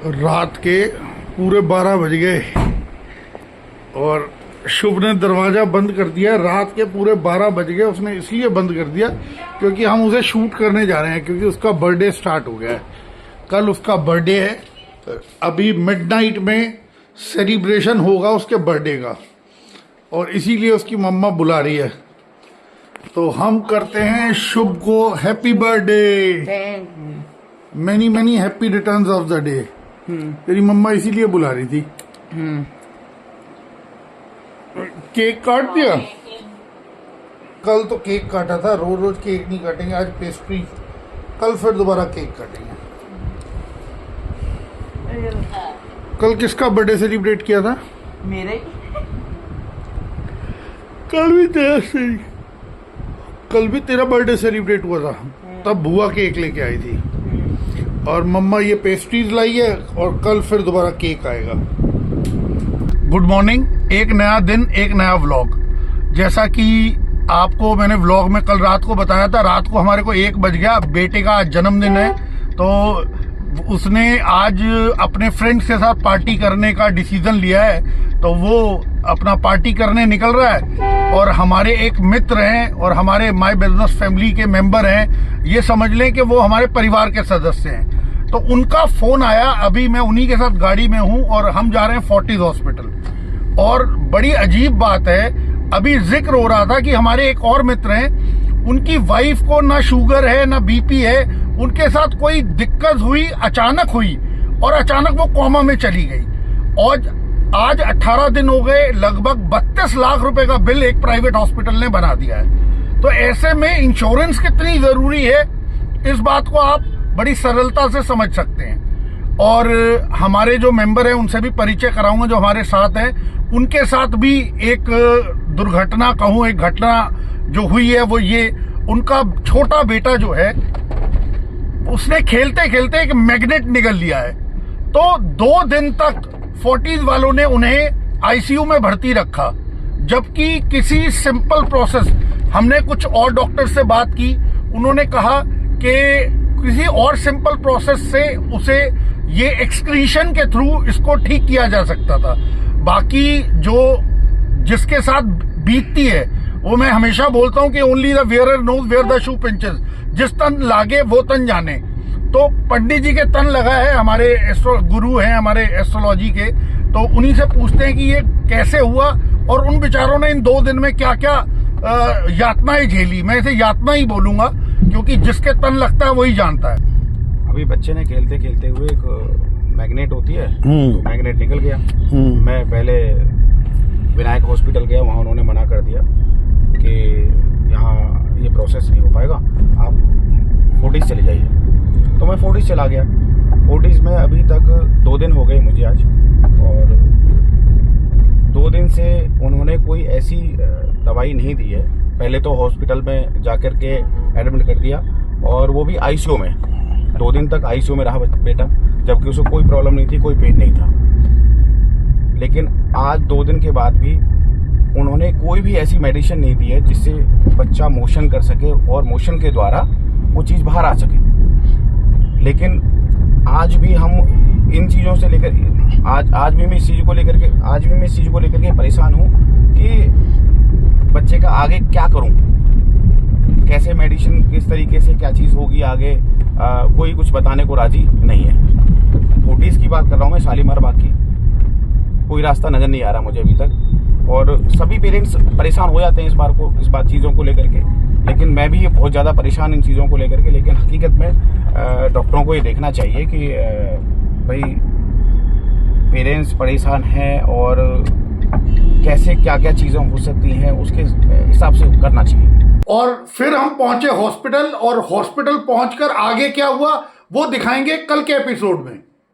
रात के पूरे 12 बज गए और शुभ ने दरवाज़ा बंद कर दिया। रात के पूरे 12 बज गए। उसने इसलिए बंद कर दिया क्योंकि हम उसे शूट करने जा रहे हैं, क्योंकि उसका बर्थडे स्टार्ट हो गया है। कल उसका बर्थडे है। अभी मिडनाइट में सेलिब्रेशन होगा उसके बर्थडे का, और इसीलिए उसकी मम्मा बुला रही है। तो हम करते हैं शुभ को happy birthday, many many happy returns of the day. तेरी मम्मा इसीलिए बुला रही थी। केक काट दिया। कल तो केक काटा था, रोज रोज केक नहीं काटेंगे। आज पेस्ट्री, कल फिर दोबारा केक काटेंगे। कल किसका बर्थडे सेलिब्रेट किया था? मेरे। कल भी तेरा सही, कल भी तेरा बर्थडे सेलिब्रेट हुआ था। तब बुआ केक लेके आई थी और मम्मा ये पेस्ट्रीज लाई है, और कल फिर दोबारा केक आएगा। Good morning. एक नया दिन, एक नया व्लॉग। जैसा कि आपको मैंने व्लॉग में कल रात को बताया था, रात को हमारे को 1 बज गया। बेटे का आज जन्मदिन है, तो उसने आज अपने फ्रेंड्स के साथ पार्टी करने का डिसीजन लिया है। तो वो अपना पार्टी करने निकल रहा है, और हमारे एक मित्र हैं और हमारे माय बिजनेस फैमिली के मेंबर हैं। ये समझ लें कि वो हमारे परिवार के सदस्य हैं। तो उनका फोन आया। अभी मैं उन्हीं के साथ गाड़ी में हूं और हम जा रहे हैं फोर्टिस हॉस्पिटल। और बड़ी अजीब बात है, अभी जिक्र हो रहा था कि हमारे एक और मित्र हैं, उनकी वाइफ को ना शुगर है ना बीपी है। उनके साथ कोई दिक्कत हुई, अचानक हुई, और अचानक वो कोमा में चली गई। और आज 18 दिन हो गए, लगभग 32 लाख रुपए का बिल एक प्राइवेट हॉस्पिटल ने बना दिया है। तो ऐसे में इंश्योरेंस कितनी जरूरी है, इस बात को आप बड़ी सरलता से समझ सकते हैं। और हमारे जो मेंबर हैं उनसे भी परिचय कराऊंगा, जो हमारे साथ हैं। उनके साथ भी एक दुर्घटना कहूं, एक घटना जो हुई है वो ये, उनका छोटा बेटा जो है उसने खेलते खेलते एक मैग्नेट निगल लिया है। तो 2 दिन तक फोर्टिस वालों ने उन्हें आईसीयू में भर्ती रखा, जबकि किसी सिंपल प्रोसेस, हमने कुछ और डॉक्टर से बात की, उन्होंने कहा कि किसी और सिंपल प्रोसेस से उसे ये एक्सक्रीशन के थ्रू इसको ठीक किया जा सकता था। बाकी जो जिसके साथ बीतती है, वो मैं हमेशा बोलता हूं कि only the wearer knows where the shoe pinches. जिस तन लागे वो तन जाने। तो पंडित जी के तन लगा है, हमारे गुरु हैं हमारे एस्ट्रोलॉजी के, तो उन्हीं से पूछते हैं कि ये कैसे हुआ, और उन बेचारों ने इन 2 दिन में क्या क्या यातनाएं झेली। मैं इसे यातना ही बोलूंगा, क्योंकि जिसके तन लगता है वही जानता है। अभी बच्चे ने खेलते खेलते हुए एक मैग्नेट होती है, तो मैग्नेट निकल गया। मैं पहले विनायक हॉस्पिटल गया, वहाँ उन्होंने मना कर दिया कि यहाँ ये प्रोसेस नहीं हो पाएगा, आप फोर्टिस चले जाइए। तो मैं फोर्टिस चला गया। फोर्टिस में अभी तक 2 दिन हो गए मुझे आज, और 2 दिन से उन्होंने कोई ऐसी दवाई नहीं दी है। पहले तो हॉस्पिटल में जाकर के एडमिट कर दिया, और वो भी आईसीयू में। 2 दिन तक आईसीयू में रहा बेटा, जबकि उसको कोई प्रॉब्लम नहीं थी, कोई पेन नहीं था। लेकिन आज 2 दिन के बाद भी उन्होंने कोई भी ऐसी मेडिसिन नहीं दी है जिससे बच्चा मोशन कर सके और मोशन के द्वारा वो चीज़ बाहर आ सके। लेकिन आज भी हम इन चीज़ों से लेकर आज भी मैं इस चीज़ को लेकर के परेशान हूँ कि बच्चे का आगे क्या करूँ, कैसे मेडिसिन, किस तरीके से क्या चीज़ होगी आगे, कोई कुछ बताने को राजी नहीं है। फोर्टिस की बात कर रहा हूँ मैं, शालीमार बाग की। कोई रास्ता नजर नहीं आ रहा मुझे अभी तक, और सभी पेरेंट्स परेशान हो जाते हैं इस बात चीज़ों को लेकर के। लेकिन मैं भी बहुत ज़्यादा परेशान इन चीज़ों को लेकर के। लेकिन हकीकत में डॉक्टरों को ये देखना चाहिए कि भाई पेरेंट्स परेशान हैं, और कैसे क्या क्या चीज़ें हो सकती हैं उसके हिसाब से करना चाहिए। और फिर हम पहुंचे हॉस्पिटल, और हॉस्पिटल पहुंचकर आगे क्या हुआ वो दिखाएंगे कल के एपिसोड में।